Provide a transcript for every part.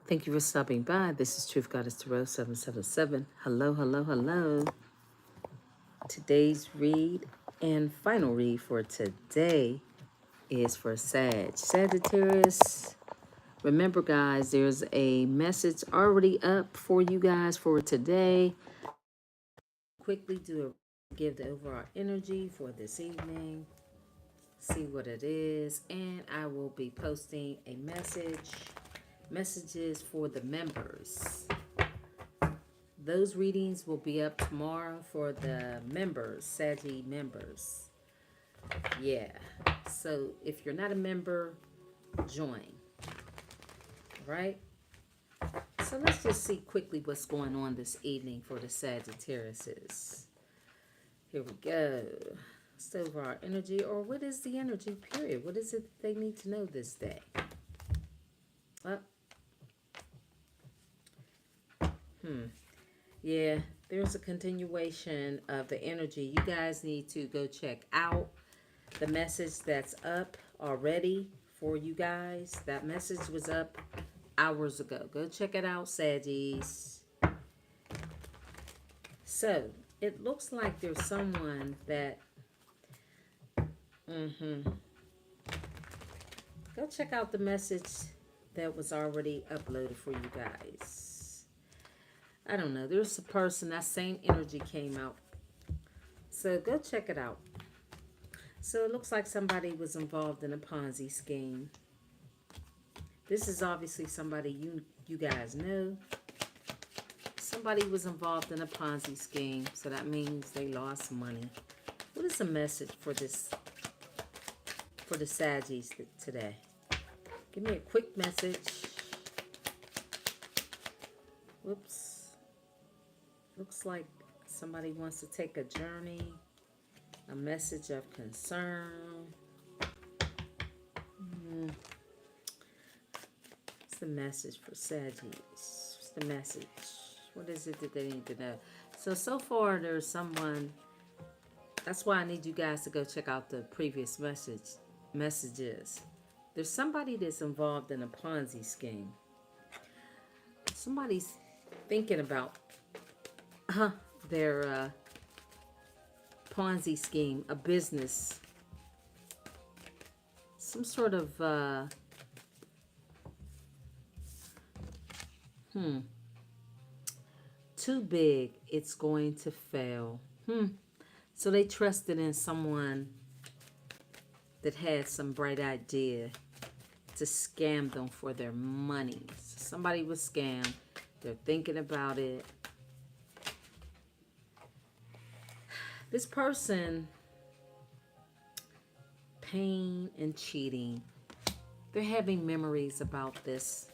Thank you for stopping by. This is Truthgoddesstarot 777. Hello, hello, hello. Today's read and final read for today is for Sagittarius. Remember, guys, there's a message already up for you guys for today. Quickly give the overall energy for this evening. See what it is, and I will be posting a messages for the members. Those readings will be up tomorrow for the members, Saggy members. Yeah. So if you're not a member, join. Right? So let's just see quickly what's going on this evening for the Sagittariuses. Here we go. Let's over our energy, or what is the energy, period? What is it they need to know this day? Yeah, there's a continuation of the energy. You guys need to go check out the message that's up already for you guys. That message was up hours ago. Go check it out, Saggies. So, it looks like there's someone that... Go check out the message that was already uploaded for you guys. I don't know. There's a person, that same energy came out. So, go check it out. So, it looks like somebody was involved in a Ponzi scheme. This is obviously somebody you guys know. Somebody was involved in a Ponzi scheme, so that means they lost money. What is the message for this, for the Saggies today? Give me a quick message. Whoops. Looks like somebody wants to take a journey. A message of concern. What's the message for Saggies? What's the message? What is it that they need to know? So far there's someone. That's why I need you guys to go check out the previous messages. There's somebody that's involved in a Ponzi scheme. Somebody's thinking about their Ponzi scheme, a business, some sort of too big, it's going to fail. So they trusted in someone that had some bright idea to scam them for their money. So somebody was scammed. They're thinking about it. This person, pain and cheating, they're having memories about this.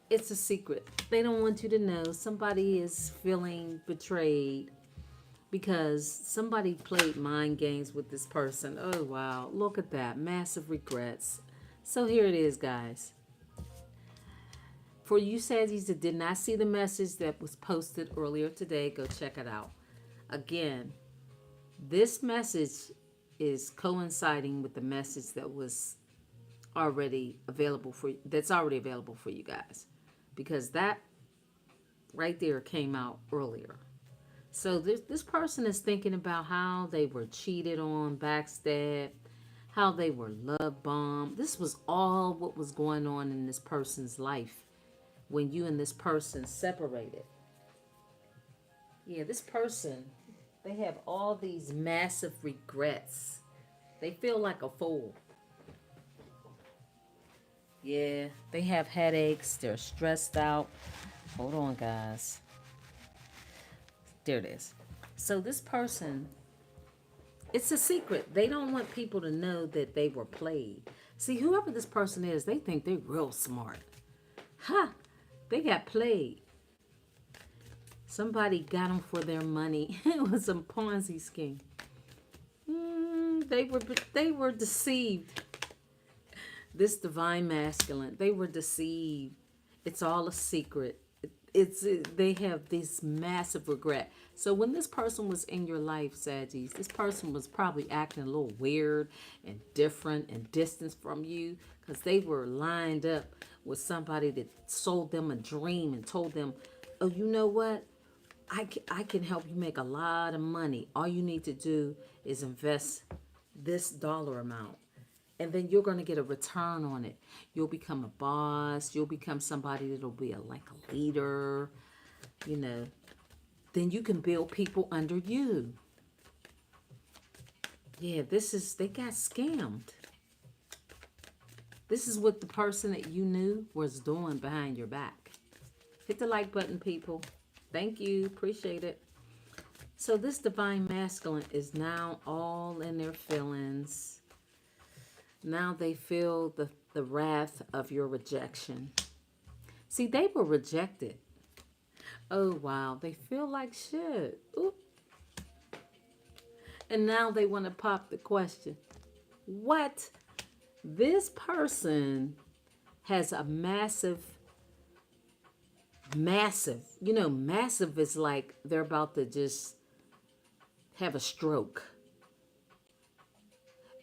It's a secret. They don't want you to know. Somebody is feeling betrayed because somebody played mind games with this person. Oh, wow. Look at that. Massive regrets. So here it is, guys. For you Saggies that did not see the message that was posted earlier today, go check it out. Again, this message is coinciding with the message that was already available for you guys, because that right there came out earlier. So this person is thinking about how they were cheated on, backstabbed, how they were love bombed. This was all what was going on in this person's life when you and this person separated. Yeah, this person, they have all these massive regrets. They feel like a fool. Yeah, they have headaches. They're stressed out. Hold on, guys. There it is. So this person, it's a secret. They don't want people to know that they were played. See, whoever this person is, they think they're real smart. They got played. Somebody got them for their money. It was a Ponzi scheme. They were deceived. This divine masculine, they were deceived. It's all a secret. They have this massive regret. So when this person was in your life, Saggies, this person was probably acting a little weird and different and distant from you because they were lined up with somebody that sold them a dream and told them, oh, you know what? I can help you make a lot of money. All you need to do is invest this dollar amount. And then you're going to get a return on it. You'll become a boss. You'll become somebody that'll be like a leader, you know. Then you can build people under you. Yeah, they got scammed. This is what the person that you knew was doing behind your back. Hit the like button, people. Thank you. Appreciate it. So this divine masculine is now all in their feelings. Now they feel the wrath of your rejection. See, they were rejected. Oh, wow. They feel like shit. Oop. And now they want to pop the question. What? This person has a massive, you know, massive is like they're about to just have a stroke.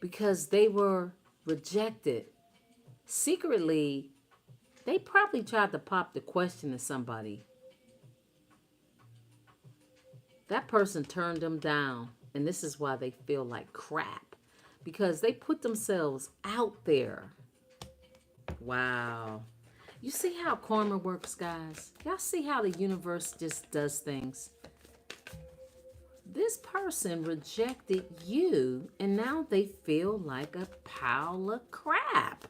Because they were rejected. Secretly, they probably tried to pop the question to somebody. That person turned them down, and this is why they feel like crap, because they put themselves out there. Wow. You see how karma works, guys? Y'all see how the universe just does things? This person rejected you, and now they feel like a pile of crap.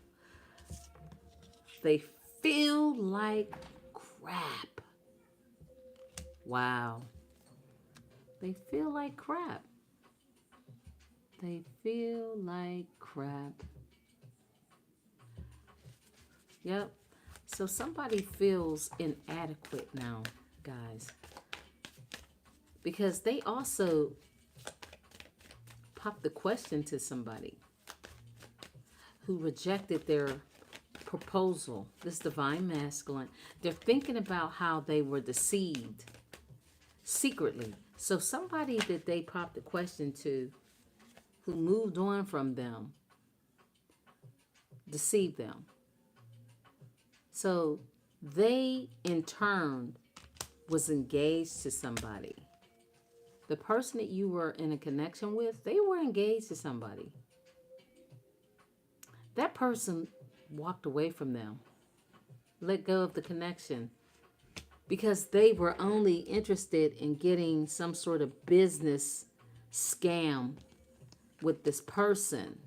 They feel like crap. Wow. They feel like crap. They feel like crap. Yep. So somebody feels inadequate now, guys. Because they also popped the question to somebody who rejected their proposal, this divine masculine. They're thinking about how they were deceived secretly. So somebody that they popped the question to who moved on from them deceived them. So they in turn was engaged to somebody. The person that you were in a connection with, they were engaged to somebody. That person walked away from them, let go of the connection, because they were only interested in getting some sort of business scam with this person.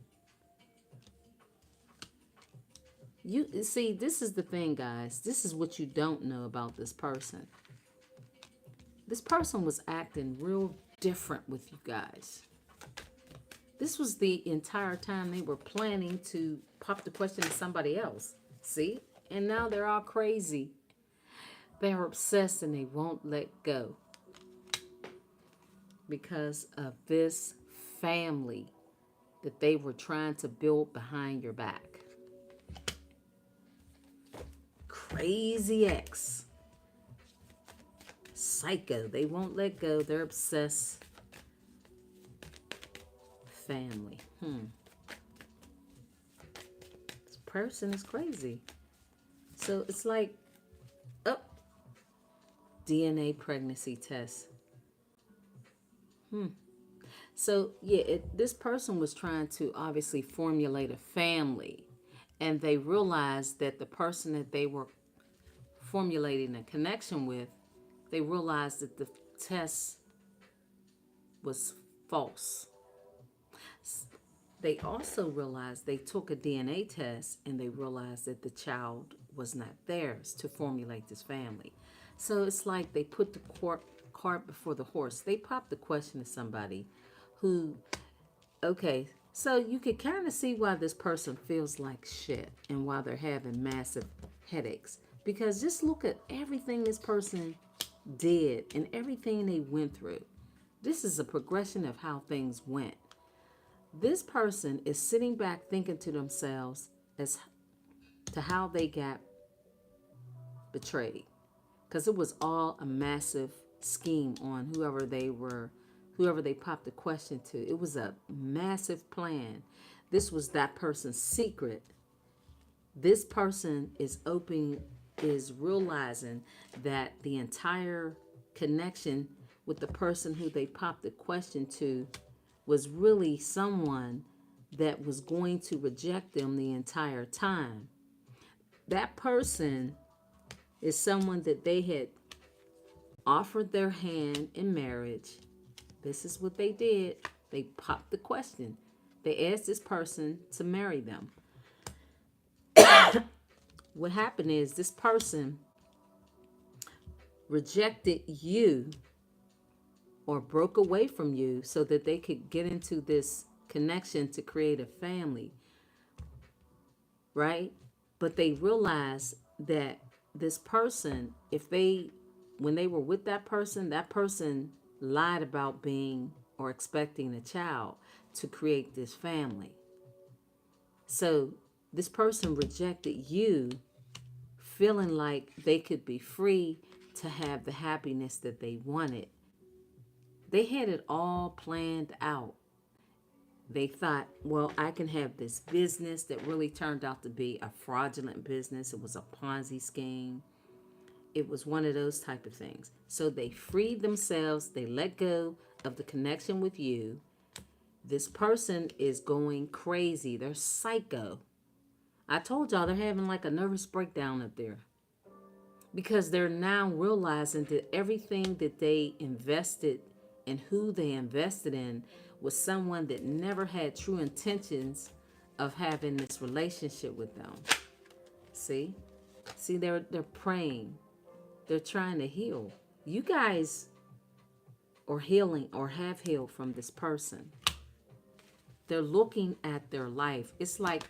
You see, this is the thing, guys. This is what you don't know about this person. This person was acting real different with you guys. This was the entire time they were planning to pop the question to somebody else. See? And now they're all crazy. They're obsessed and they won't let go because of this family that they were trying to build behind your back. Crazy ex. Psycho. They won't let go. They're obsessed. Family. This person is crazy. So it's like, DNA pregnancy test. So yeah, this person was trying to obviously formulate a family, and they realized that the person that they were formulating a connection with, they realized that the test was false. They also realized they took a DNA test and they realized that the child was not theirs to formulate this family. So it's like they put the cart before the horse. They popped the question to somebody who, okay, so you could kind of see why this person feels like shit and why they're having massive headaches. Because just look at everything this person did and everything they went through. This is a progression of how things went. This person is sitting back thinking to themselves as to how they got betrayed. Because it was all a massive scheme on whoever they popped the question to. It was a massive plan. This was that person's secret. This person is realizing that the entire connection with the person who they popped the question to was really someone that was going to reject them the entire time. That person is someone that they had offered their hand in marriage. This is what they did. They popped the question. They asked this person to marry them. What happened is this person rejected you or broke away from you so that they could get into this connection to create a family, right? But they realized that this person, when they were with that person lied about being or expecting a child to create this family. So this person rejected you, feeling like they could be free to have the happiness that they wanted. They had it all planned out. They thought, well, I can have this business that really turned out to be a fraudulent business. It was a Ponzi scheme. It was one of those type of things. So they freed themselves. They let go of the connection with you. This person is going crazy. They're psycho. I told y'all they're having like a nervous breakdown up there. Because they're now realizing that everything that they invested and who they invested in was someone that never had true intentions of having this relationship with them. See, they're praying. They're trying to heal. You guys are healing or have healed from this person. They're looking at their life. It's like,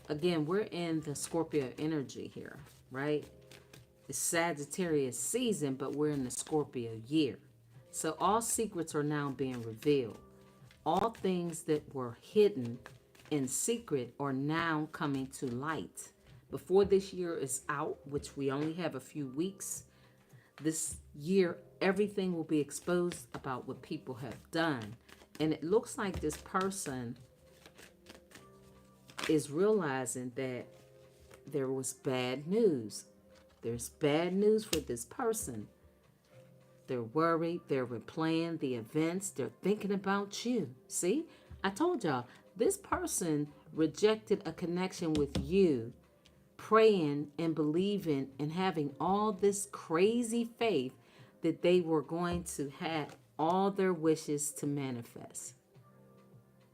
again, we're in the Scorpio energy here, right? It's Sagittarius season, but we're in the Scorpio year. So all secrets are now being revealed. All things that were hidden in secret are now coming to light. Before this year is out, which we only have a few weeks, this year, everything will be exposed about what people have done. And it looks like this person is realizing that there was bad news. There's bad news for this person. They're worried. They're replaying the events. They're thinking about you. See, I told y'all, this person rejected a connection with you, praying and believing and having all this crazy faith that they were going to have all their wishes to manifest.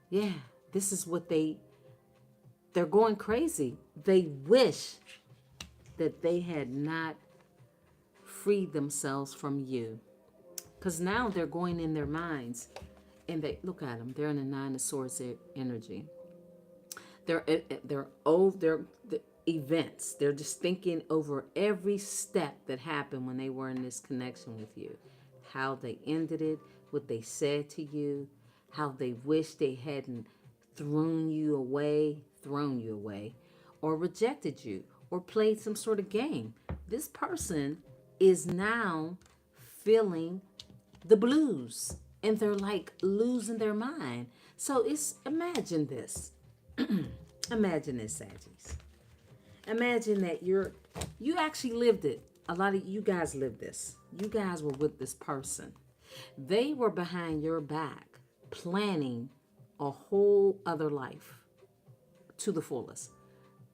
Yeah, this is what they're going crazy. They wish that they had not freed themselves from you. Because now they're going in their minds and they look at them. They're in the Nine of Swords energy. They're the events. They're just thinking over every step that happened when they were in this connection with you. How they ended it, what they said to you, how they wish they hadn't thrown you away, or rejected you, or played some sort of game. This person is now feeling the blues and they're like losing their mind. So imagine this. Imagine this, Saggies. Imagine that you actually lived it. A lot of you guys lived this. You guys were with this person. They were behind your back planning a whole other life to the fullest.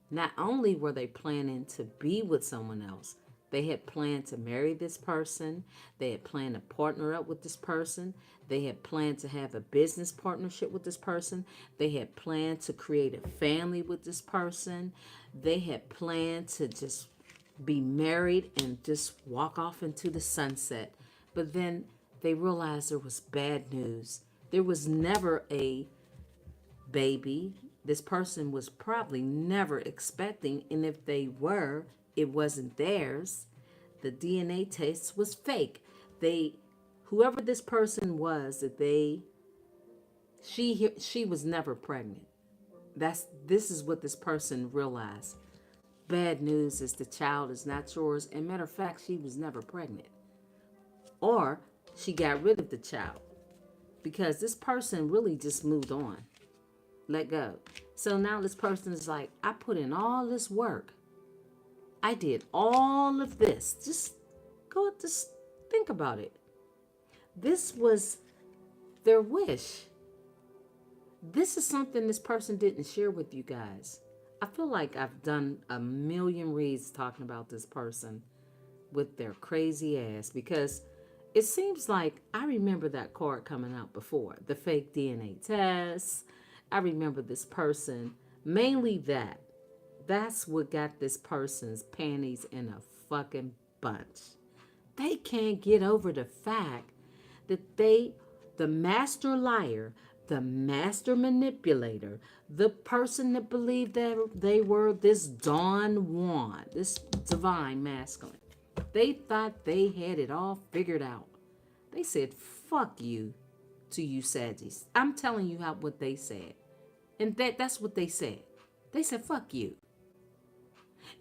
Not only were they planning to be with someone else, they had planned to marry this person. They had planned to partner up with this person. They had planned to have a business partnership with this person. They had planned to create a family with this person. They had planned to just be married and just walk off into the sunset. But then they realized there was bad news. There was never a baby. This person was probably never expecting, and if they were, it wasn't theirs. The DNA test was fake. Whoever this person was, she was never pregnant. This is what this person realized. Bad news is the child is not yours, and matter of fact, she was never pregnant. Or she got rid of the child because this person really just moved on, let go. So now this person is like, I put in all this work. I did all of this. Just think about it. This was their wish. This is something this person didn't share with you guys. I feel like I've done a million reads talking about this person with their crazy ass, because it seems like I remember that card coming out before. The fake DNA test. I remember this person. Mainly that. That's what got this person's panties in a fucking bunch. They can't get over the fact that the master liar, the master manipulator, the person that believed that they were this Don Juan, this divine masculine, they thought they had it all figured out. They said, fuck you to you Saggies. I'm telling you what they said. And that's what they said. They said, fuck you.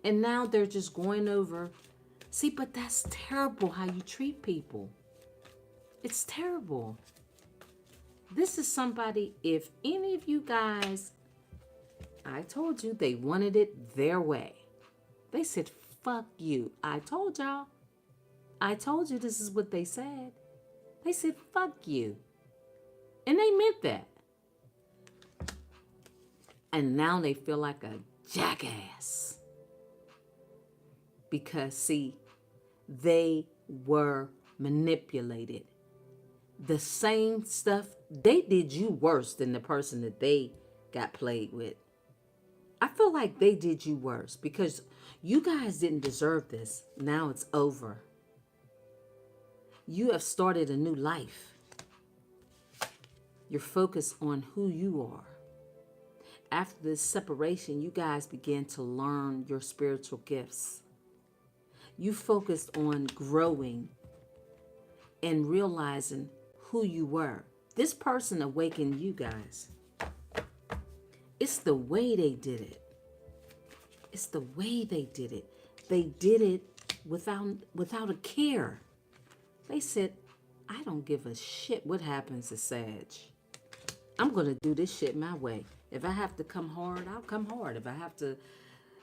And now they're just going over. See, but that's terrible how you treat people. It's terrible. This is somebody, if any of you guys, I told you they wanted it their way. They said, fuck you. I told y'all. I told you this is what they said. They said, fuck you. And they meant that. And now they feel like a jackass. Because, see, they were manipulated. The same stuff, they did you worse than the person that they got played with. I feel like they did you worse because you guys didn't deserve this. Now it's over. You have started a new life. You're focused on who you are. After this separation, you guys began to learn your spiritual gifts. You focused on growing and realizing who you were. This person awakened you guys. It's the way they did it. It's the way they did it. They did it without a care. They said, I don't give a shit what happens to Sag. I'm going to do this shit my way. If I have to come hard, I'll come hard. If I have to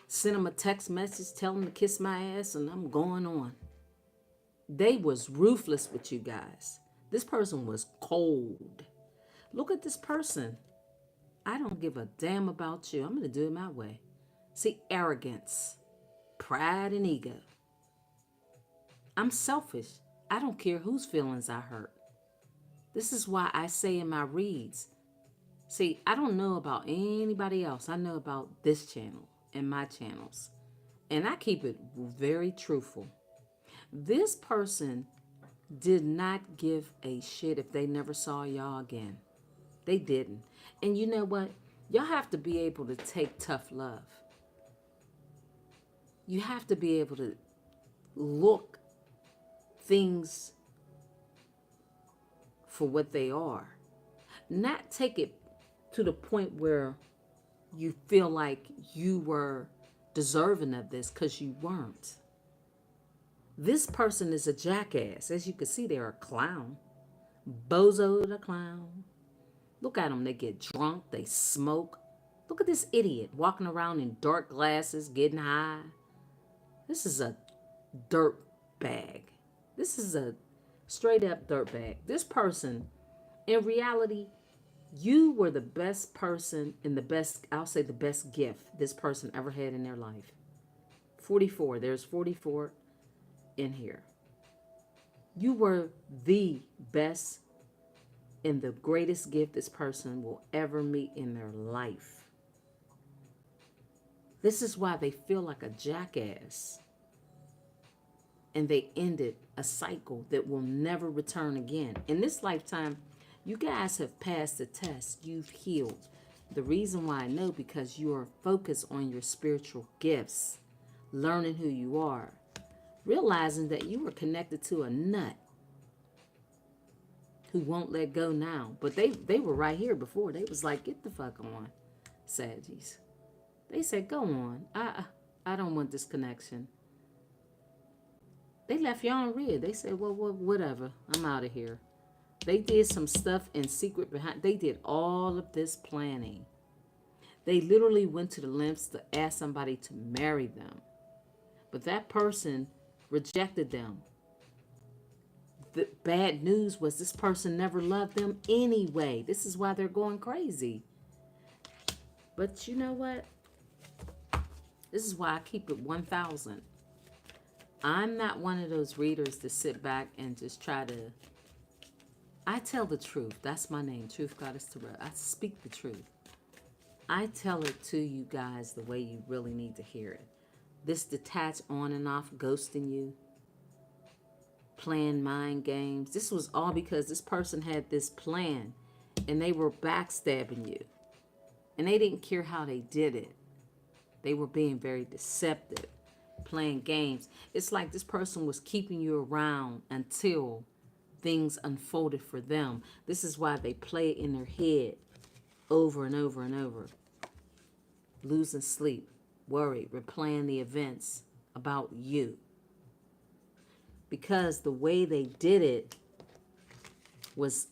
send them a text message, tell them to kiss my ass, and I'm going on. They was ruthless with you guys. This person was cold. Look at this person. I don't give a damn about you. I'm going to do it my way. See, arrogance, pride, and ego. I'm selfish. I don't care whose feelings I hurt. This is why I say in my reads, see, I don't know about anybody else. I know about this channel and my channels. And I keep it very truthful. This person did not give a shit if they never saw y'all again. They didn't. And you know what? Y'all have to be able to take tough love. You have to be able to look things for what they are. Not take it to the point where you feel like you were deserving of this, because you weren't. This person is a jackass. As you can see, they're a clown. Bozo the clown. Look at them. They get drunk. They smoke. Look at this idiot walking around in dark glasses, getting high. This is a dirt bag. This is a straight up dirt bag. This person, in reality, you were the best person and the best, I'll say the best gift this person ever had in their life. 44. There's 44 in here. You were the best and the greatest gift this person will ever meet in their life. This is why they feel like a jackass. And they ended a cycle that will never return again. In this lifetime, you guys have passed the test. You've healed. The reason why I know, because you are focused on your spiritual gifts, learning who you are, realizing that you were connected to a nut who won't let go now. But they were right here before. They was like, get the fuck on, Saggies. They said, go on. I don't want this connection. They left y'all on red. They said, well, whatever. I'm out of here. They did some stuff in secret behind. They did all of this planning. They literally went to the lengths to ask somebody to marry them. But that person rejected them. The bad news was this person never loved them anyway. This is why they're going crazy. But you know what? This is why I keep it 1,000. I'm not one of those readers to sit back and just try to... I tell the truth. That's my name, Truthgoddesstarot. I speak the truth. I tell it to you guys the way you really need to hear it. This detached on and off, ghosting you, playing mind games. This was all because this person had this plan and they were backstabbing you. And they didn't care how they did it. They were being very deceptive, playing games. It's like this person was keeping you around until things unfolded for them. This is why they play it in their head over and over and over. Losing sleep, worried, replaying the events about you. Because the way they did it was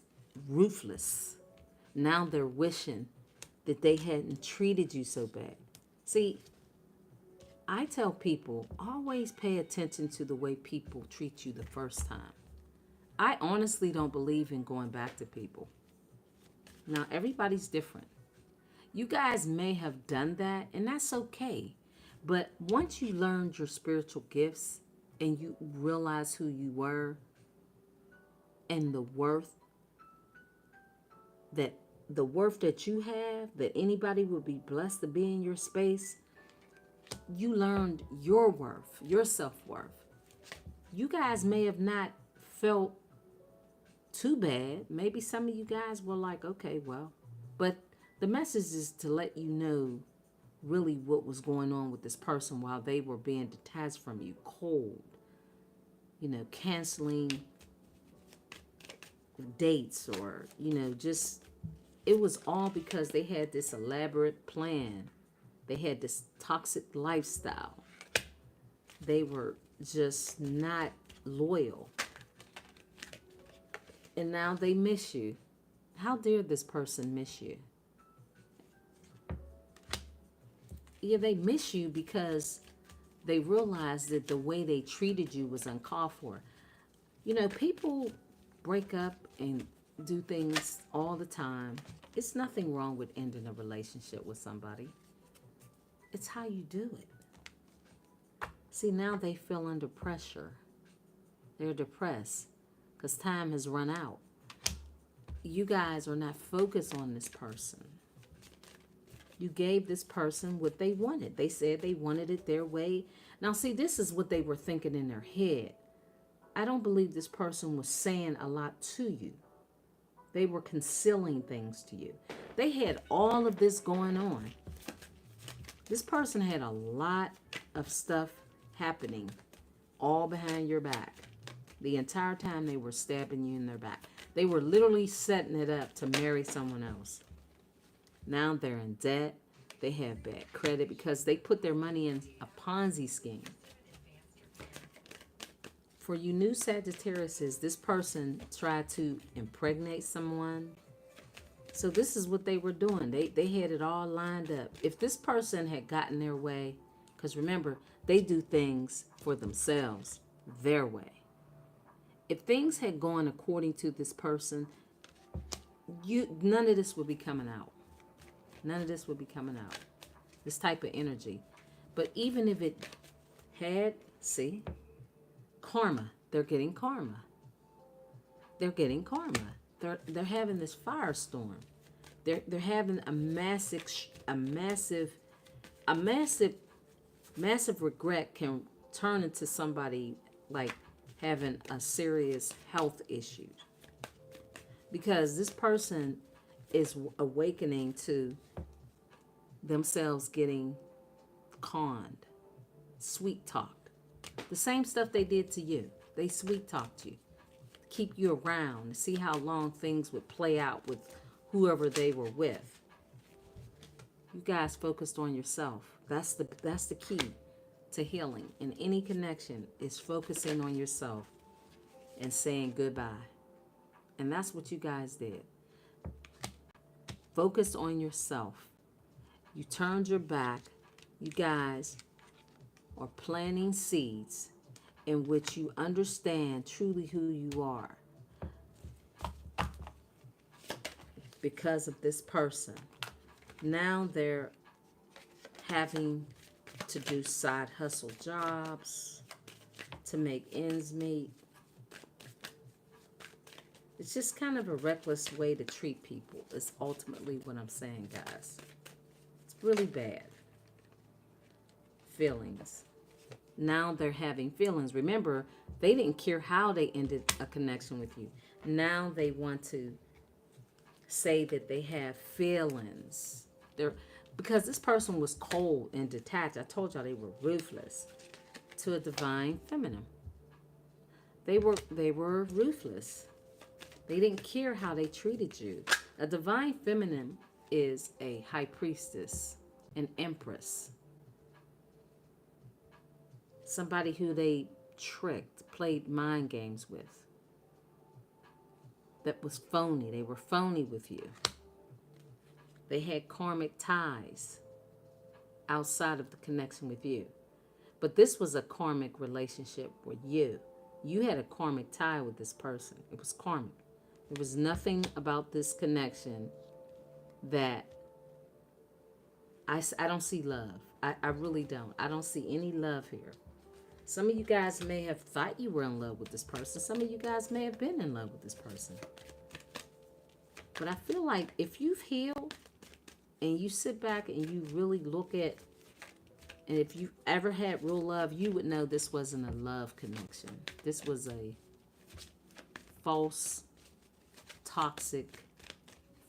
ruthless. Now they're wishing that they hadn't treated you so bad. See, I tell people, always pay attention to the way people treat you the first time. I honestly don't believe in going back to people. Now, everybody's different. You guys may have done that, and that's okay. But once you learned your spiritual gifts and you realize who you were and the worth that you have, that anybody would be blessed to be in your space, you learned your worth, your self-worth. You guys may have not felt too bad. Maybe some of you guys were like, okay, well, but the message is to let you know really what was going on with this person while they were being detached from you, cold, canceling dates or, just, it was all because they had this elaborate plan. They had this toxic lifestyle. They were just not loyal. And now they miss you. How dare this person miss you? Yeah, they miss you because they realized that the way they treated you was uncalled for. People break up and do things all the time. It's nothing wrong with ending a relationship with somebody. It's how you do it. See, now they feel under pressure. They're depressed because time has run out. You guys are not focused on this person. You gave this person what they wanted. They said they wanted it their way. Now, see, this is what they were thinking in their head. I don't believe this person was saying a lot to you. They were concealing things to you. They had all of this going on. This person had a lot of stuff happening all behind your back. The entire time they were stabbing you in their back. They were literally setting it up to marry someone else. Now they're in debt. They have bad credit because they put their money in a Ponzi scheme. For you new Sagittariuses, this person tried to impregnate someone. So this is what they were doing. They had it all lined up. If this person had gotten their way, because remember, they do things for themselves, their way. If things had gone according to this person, none of this would be coming out. None of this would be coming out. This type of energy. But even if it had, see, karma. They're getting karma. They're getting karma. They're having this firestorm. They're having a massive regret can turn into somebody like having a serious health issue. Because this person is awakening to themselves getting conned, sweet talked. The same stuff they did to you. They sweet talked you. Keep you around. See how long things would play out with whoever they were with. You guys focused on yourself. That's the key to healing in any connection is focusing on yourself and saying goodbye. And that's what you guys did. Focus on yourself. You turned your back. You guys are planting seeds in which you understand truly who you are because of this person. Now they're having to do side hustle jobs to make ends meet. It's just kind of a reckless way to treat people is ultimately what I'm saying, guys. It's really bad. Feelings. Now they're having feelings. Remember, they didn't care how they ended a connection with you. Now they want to say that they have feelings. Because this person was cold and detached. I told y'all they were ruthless to a divine feminine. They were ruthless. They didn't care how they treated you. A divine feminine is a high priestess, an empress. Somebody who they tricked, played mind games with. That was phony. They were phony with you. They had karmic ties outside of the connection with you. But this was a karmic relationship with you. You had a karmic tie with this person. It was karmic. There was nothing about this connection that I don't see love. I really don't. I don't see any love here. Some of you guys may have thought you were in love with this person. Some of you guys may have been in love with this person. But I feel like if you've healed and you sit back and you really look at, and if you've ever had real love, you would know this wasn't a love connection. This was a false, toxic,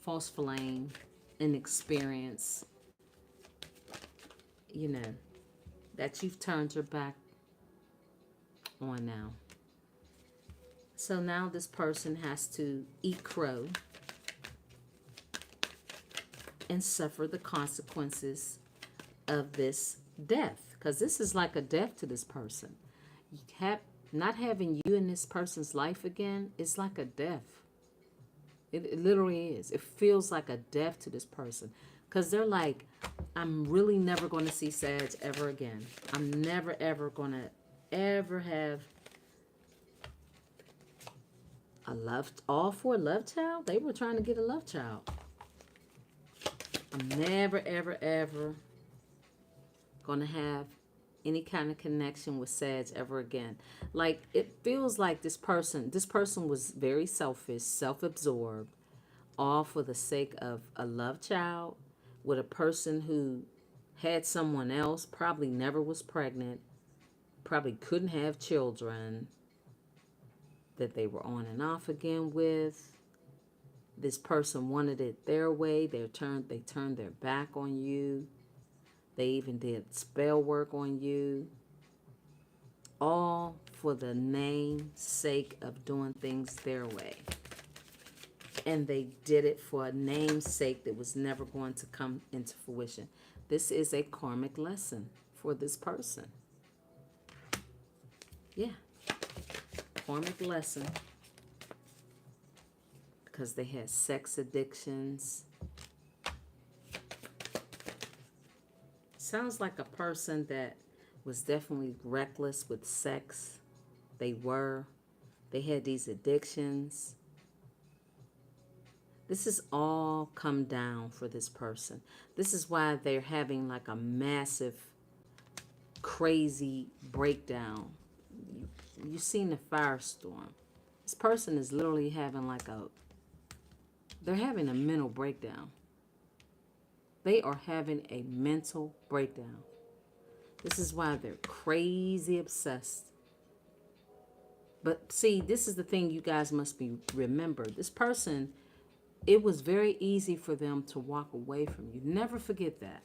false flame, inexperience, that you've turned your back on now. So now this person has to eat crow and suffer the consequences of this death. Because this is like a death to this person. Not having you in this person's life again is like a death. It literally is. It feels like a death to this person. Because they're like, I'm really never going to see Sag ever again. I'm never, ever going to ever have a love child. They were trying to get a love child. I'm never, ever, ever going to have any kind of connection with Sag ever again. Like, it feels like this person was very selfish, self-absorbed, all for the sake of a love child with a person who had someone else, probably never was pregnant, probably couldn't have children, that they were on and off again with. This person wanted it their way. They turned their back on you. They even did spell work on you. All for the namesake of doing things their way. And they did it for a namesake that was never going to come into fruition. This is a karmic lesson for this person. Yeah. Karmic lesson. Because they had sex addictions. Sounds like a person that was definitely reckless with sex. They had these addictions. This has all come down for this person. This is why they're having like a massive, crazy breakdown. You've seen the firestorm. This person is literally having they're having a mental breakdown. They are having a mental breakdown. This is why they're crazy obsessed. But see, this is the thing you guys must remember. This person, it was very easy for them to walk away from you. Never forget that.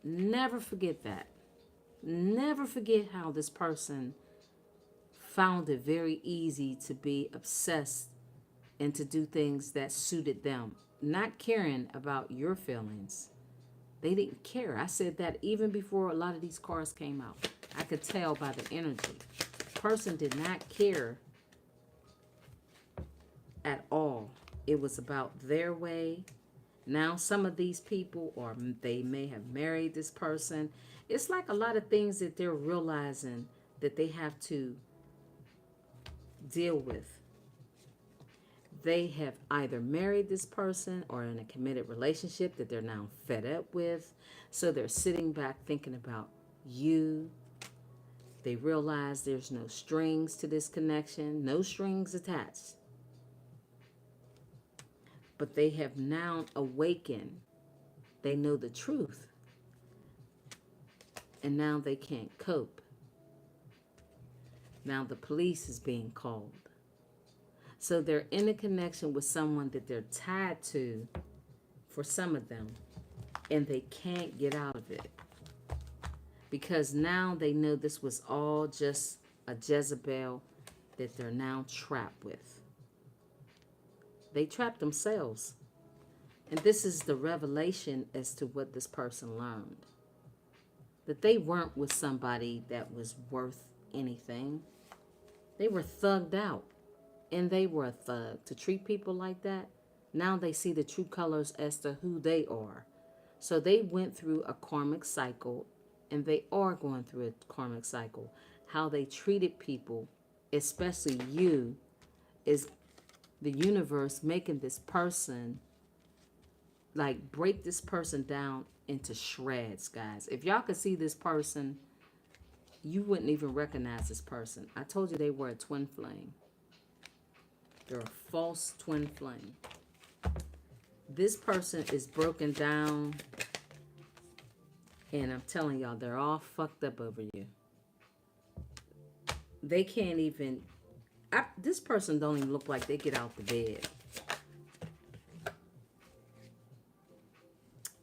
Never forget that. Never forget how this person found it very easy to be obsessed and to do things that suited them, not caring about your feelings, They didn't care. I said that even before a lot of these cards came out. I could tell by the energy. Person did not care at all. It was about their way. Now some of these people, or they may have married this person. It's like a lot of things that they're realizing that they have to deal with. They have either married this person or in a committed relationship that they're now fed up with. So they're sitting back thinking about you. They realize there's no strings to this connection, no strings attached. But they have now awakened. They know the truth. And now they can't cope. Now the police is being called. So they're in a connection with someone that they're tied to, for some of them, and they can't get out of it. Because now they know this was all just a Jezebel that they're now trapped with. They trapped themselves. And this is the revelation as to what this person learned. That they weren't with somebody that was worth anything. They were thugged out. And they were a thug. To treat people like that, now they see the true colors as to who they are. So they went through a karmic cycle, and they are going through a karmic cycle. How they treated people, especially you, is the universe making this person, like, break this person down into shreds, guys. If y'all could see this person, you wouldn't even recognize this person. I told you they were a twin flame. They're a false twin flame. This person is broken down, and I'm telling y'all, they're all fucked up over you. They can't even, this person don't even look like they get out the bed.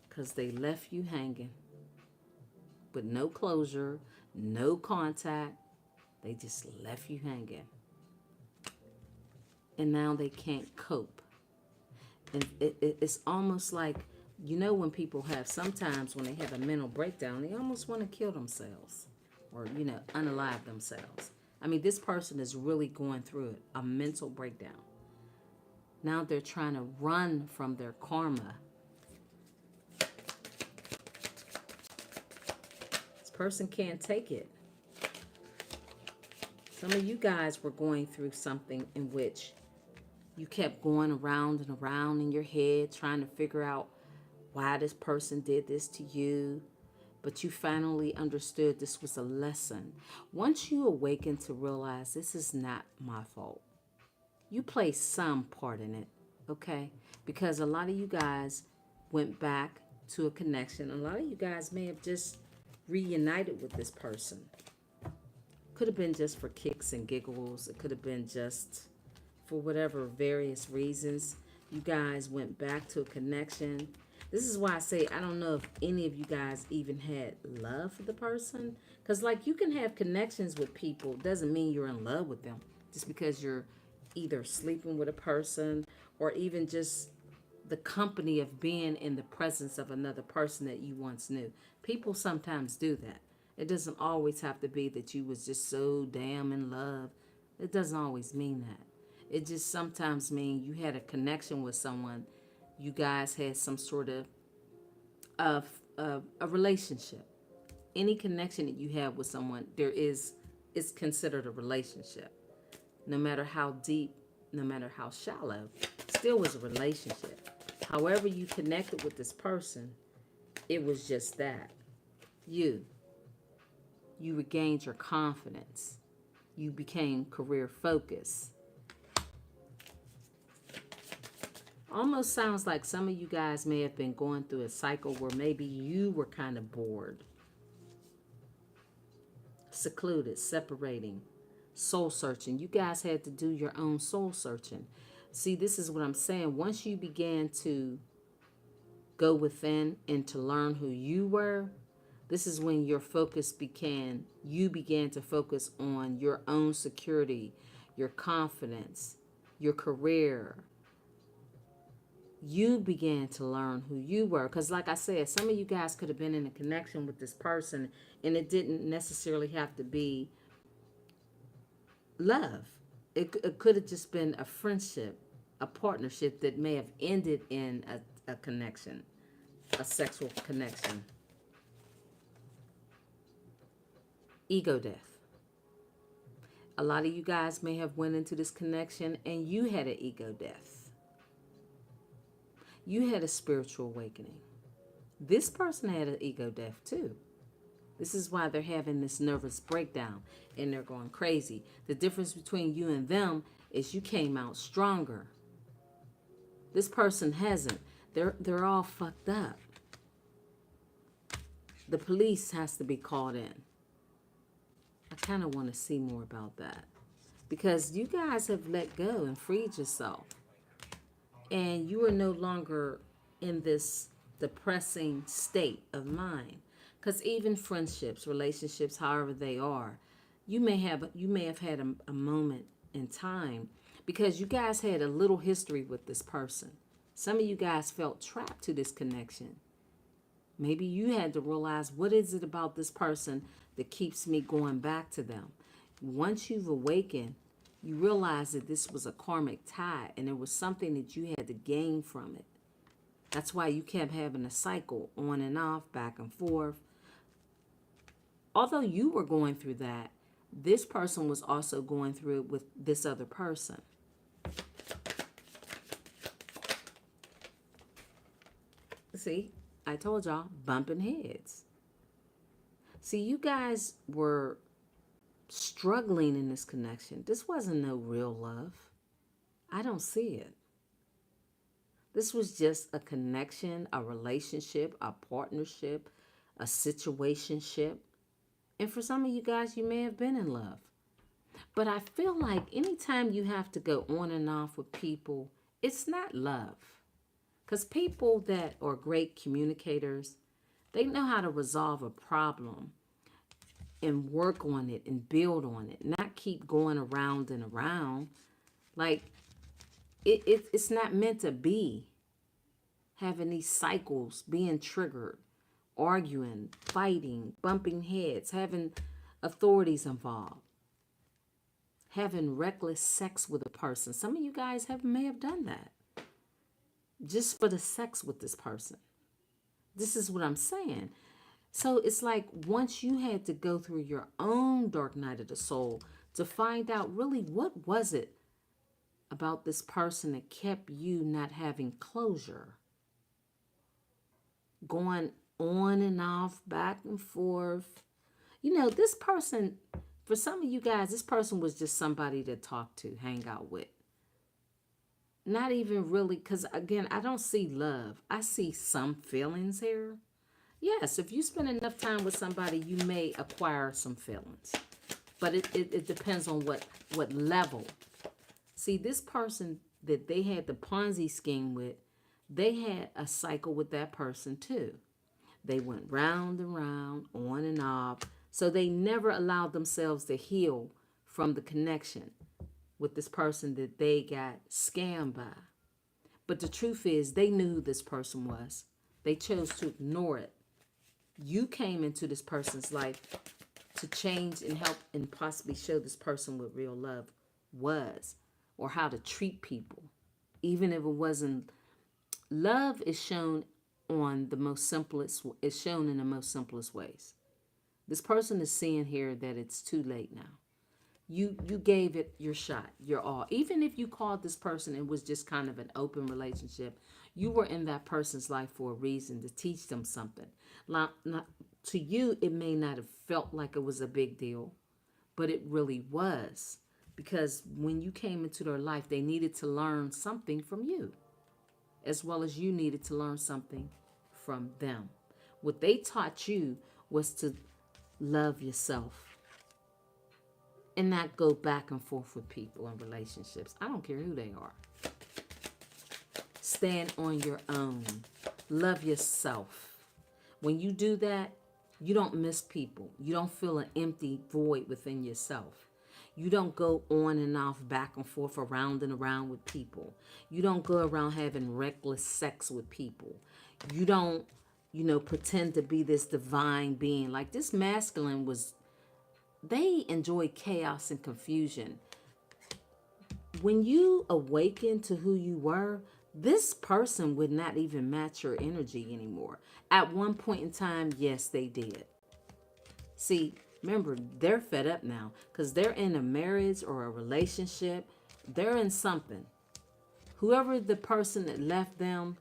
Because they left you hanging with no closure, no contact. They just left you hanging. And now they can't cope. And it's almost like, you know, when people have, sometimes when they have a mental breakdown, they almost want to kill themselves or, you know, unalive themselves. I mean, this person is really going through it, a mental breakdown. Now they're trying to run from their karma. This person can't take it. Some of you guys were going through something in which you kept going around and around in your head trying to figure out why this person did this to you. But you finally understood this was a lesson. Once you awaken to realize this is not my fault, you play some part in it, okay? Because a lot of you guys went back to a connection. A lot of you guys may have just reunited with this person. Could have been just for kicks and giggles. It could have been just for whatever various reasons. You guys went back to a connection. This is why I say I don't know if any of you guys even had love for the person. Because, like, you can have connections with people. Doesn't mean you're in love with them. Just because you're either sleeping with a person or even just the company of being in the presence of another person that you once knew. People sometimes do that. It doesn't always have to be that you was just so damn in love. It doesn't always mean that. It just sometimes means you had a connection with someone. You guys had some sort of a relationship. Any connection that you have with someone, it's considered a relationship. No matter how deep, no matter how shallow, still was a relationship. However you connected with this person, it was just that. You regained your confidence. You became career focused. Almost sounds like some of you guys may have been going through a cycle where maybe you were kind of bored, secluded, separating, soul searching. You guys had to do your own soul searching. See, this is what I'm saying. Once you began to go within and to learn who you were, this is when your focus you began to focus on your own security, your confidence, your career, you began to learn who you were. Because, like I said, some of you guys could have been in a connection with this person, and it didn't necessarily have to be love. It could have just been a friendship, a partnership that may have ended in a connection, a sexual connection. Ego death. A lot of you guys may have went into this connection and you had an ego death. You had a spiritual awakening. This person had an ego death too. This is why they're having this nervous breakdown and they're going crazy. The difference between you and them is you came out stronger. This person hasn't. They're all fucked up. The police has to be called in. I kind of want to see more about that. Because you guys have let go and freed yourself. And you are no longer in this depressing state of mind. Because even friendships, relationships, however they are, you may have had a moment in time because you guys had a little history with this person. Some of you guys felt trapped to this connection. Maybe you had to realize, what is it about this person that keeps me going back to them? Once you've awakened, you realize that this was a karmic tie and there was something that you had to gain from it. That's why you kept having a cycle on and off, back and forth. Although you were going through that, this person was also going through it with this other person. See, I told y'all, bumping heads. See, you guys were struggling in this connection. This wasn't no real love. I don't see it. This was just a connection, a relationship, a partnership, a situationship. And for some of you guys, you may have been in love. But I feel like anytime you have to go on and off with people, it's not love. Because people that are great communicators, they know how to resolve a problem and work on it and build on it, not keep going around and around. Like, it's not meant to be having these cycles, being triggered, arguing, fighting, bumping heads, having authorities involved, having reckless sex with a person. Some of you guys may have done that just for the sex with this person. This is what I'm saying. So it's like once you had to go through your own dark night of the soul to find out really what was it about this person that kept you not having closure, going on and off, back and forth. You know, this person, for some of you guys, this person was just somebody to talk to, hang out with. Not even really, because again, I don't see love. I see some feelings here. Yes, if you spend enough time with somebody, you may acquire some feelings. But it depends on what level. See, this person that they had the Ponzi scheme with, they had a cycle with that person too. They went round and round, on and off. So they never allowed themselves to heal from the connection with this person that they got scammed by. But the truth is, they knew who this person was. They chose to ignore it. You came into this person's life to change and help and possibly show this person what real love was, or how to treat people. Even if it wasn't, love is shown on the most simplest, is shown in the most simplest ways. This person is seeing here that it's too late now. You gave it your shot, your all. Even if you called this person, it was just kind of an open relationship. You were in that person's life for a reason, to teach them something. Not to you, it may not have felt like it was a big deal, but it really was. Because when you came into their life, they needed to learn something from you, as well as you needed to learn something from them. What they taught you was to love yourself and not go back and forth with people and relationships. I don't care who they are. Stand on your own. Love yourself. When you do that, you don't miss people. You don't feel an empty void within yourself. You don't go on and off, back and forth, around and around with people. You don't go around having reckless sex with people. You don't, pretend to be this divine being. Like this masculine was, they enjoy chaos and confusion. When you awaken to who you were, this person would not even match your energy anymore. At one point in time, yes, they did. See, remember, they're fed up now because they're in a marriage or a relationship. They're in something. Whoever the person that left them,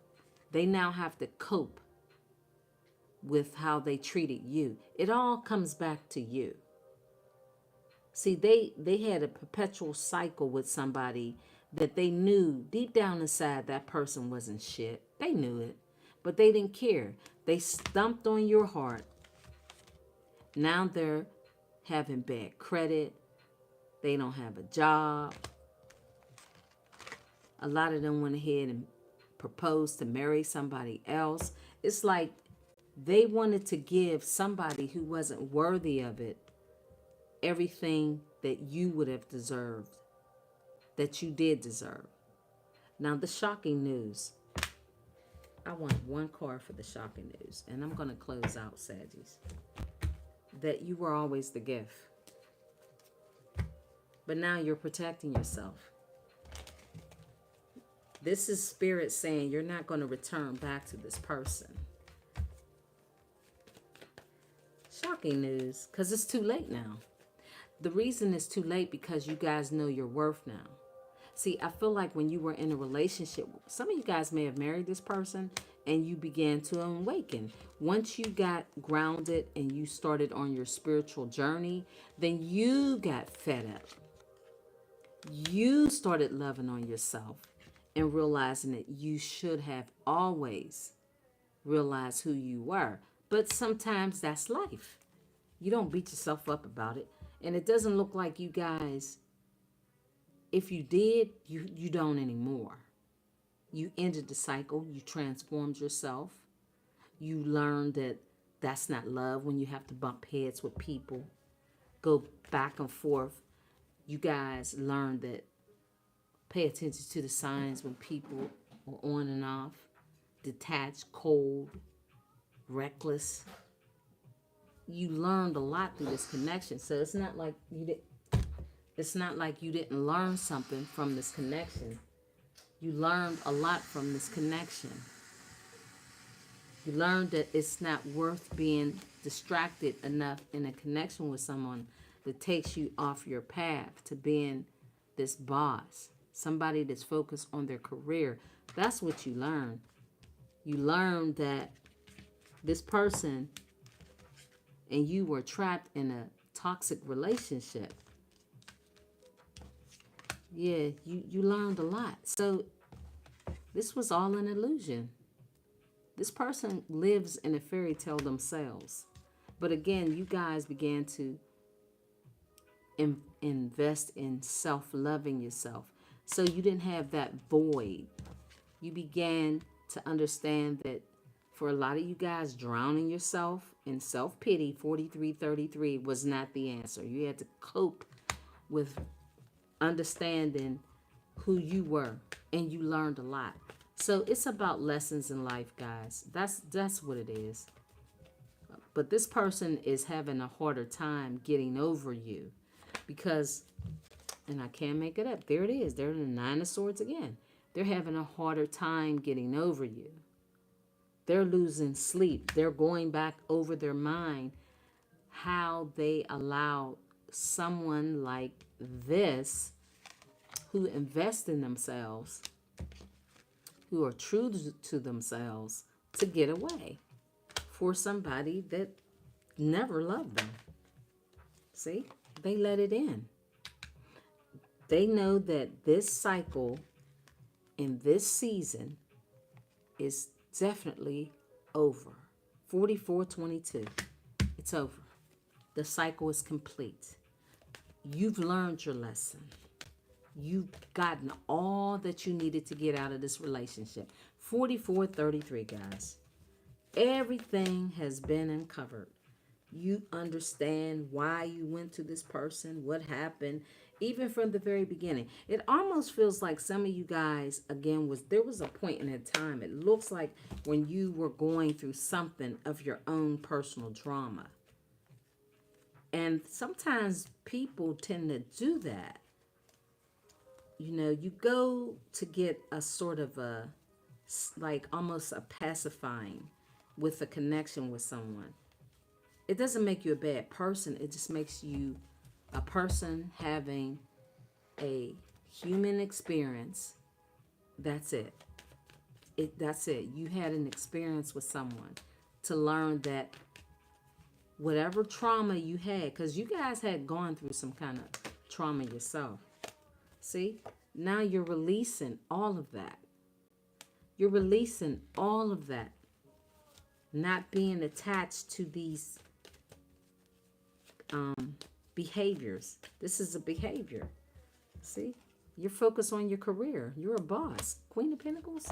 they now have to cope with how they treated you. It all comes back to you. See, they had a perpetual cycle with somebody that they knew deep down inside that person wasn't shit. They knew it, but they didn't care. They stumped on your heart. Now they're having bad credit. They don't have a job. A lot of them went ahead and proposed to marry somebody else. It's like they wanted to give somebody who wasn't worthy of it everything that you would have deserved, that you did deserve. Now, the shocking news. I want one card for the shocking news, and I'm going to close out, Saggies. That you were always the gift. But now you're protecting yourself. This is Spirit saying you're not going to return back to this person. Shocking news, because it's too late now. The reason it's too late because you guys know your worth now. See, I feel like when you were in a relationship, some of you guys may have married this person and you began to awaken. Once you got grounded and you started on your spiritual journey, then you got fed up. You started loving on yourself and realizing that you should have always realized who you were. But sometimes that's life. You don't beat yourself up about it. And it doesn't look like you guys, if you did, you don't anymore. You ended the cycle. You transformed yourself. You learned that that's not love when you have to bump heads with people, go back and forth. You guys learned that pay attention to the signs when people are on and off, detached, cold, reckless. You learned a lot through this connection. So it's not like you didn't learn something from this connection. You learned a lot from this connection. You learned that it's not worth being distracted enough in a connection with someone that takes you off your path to being this boss, somebody that's focused on their career. That's what you learned. You learned that this person and you were trapped in a toxic relationship. Yeah, you learned a lot. So this was all an illusion. This person lives in a fairy tale themselves. But again, you guys began to invest in self-loving yourself. So you didn't have that void. You began to understand that for a lot of you guys, drowning yourself in self-pity, 4333 was not the answer. You had to cope with understanding who you were, and you learned a lot. So it's about lessons in life, guys. That's what it is. But this person is having a harder time getting over you because, and I can't make it up, there it is. They're in the Nine of Swords again. They're having a harder time getting over you. They're losing sleep. They're going back over their mind how they allowed someone like this who invest in themselves, who are true to themselves, to get away for somebody that never loved them. See, they let it in. They know that this cycle in this season is definitely over. 4422. It's over. The cycle is complete. You've learned your lesson. You've gotten all that you needed to get out of this relationship. 4433, guys. Everything has been uncovered. You understand why you went to this person, what happened. even from the very beginning. It almost feels like some of you guys, again, there was a point in a time, it looks like when you were going through something of your own personal drama. And sometimes people tend to do that. You know, you go to get a sort of a, like almost a pacifying with a connection with someone. It doesn't make you a bad person. It just makes you a person having a human experience. That's it. That's it. You had an experience with someone to learn that whatever trauma you had, because you guys had gone through some kind of trauma yourself. See? Now you're releasing all of that. You're releasing all of that. Not being attached to these behaviors. This is a behavior. See? You're focused on your career. You're a boss. Queen of Pentacles.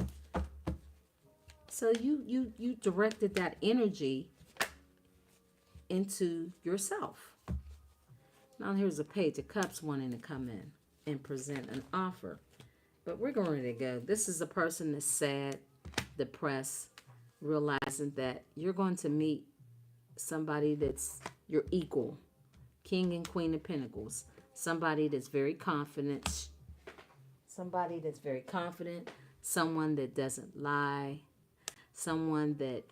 So you directed that energy into yourself. Now here's a Page of Cups wanting to come in and present an offer. But we're going to go. This is a person that's sad, depressed, realizing that you're going to meet somebody that's your equal. King and Queen of Pentacles. Somebody that's very confident. Somebody that's very confident. Someone that doesn't lie. Someone that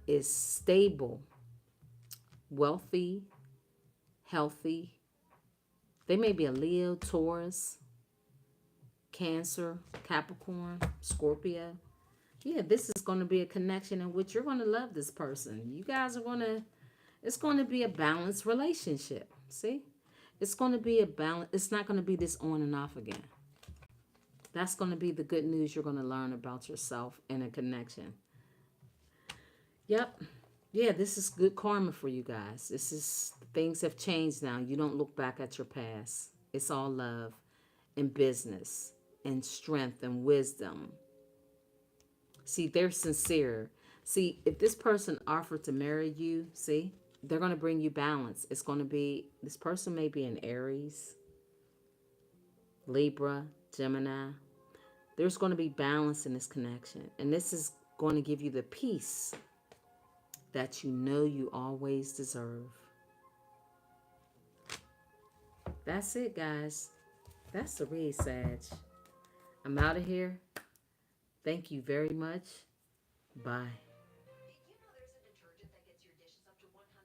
is stable, wealthy, healthy. They may be a Leo, Taurus, Cancer, Capricorn, Scorpio. Yeah, this is going to be a connection in which you're going to love this person. You guys are going to, it's going to be a balanced relationship. See? It's going to be a balance. It's not going to be this on and off again. That's going to be the good news you're going to learn about yourself in a connection. Yep. Yeah, this is good karma for you guys. This is, things have changed now. You don't look back at your past. It's all love and business and strength and wisdom. See, they're sincere. See, if this person offered to marry you, see, they're going to bring you balance. It's going to be, this person may be an Aries, Libra, Gemini. There's going to be balance in this connection. And this is going to give you the peace that you know you always deserve. That's it, guys. That's the read, Sag. I'm out of here. Thank you very much. Bye.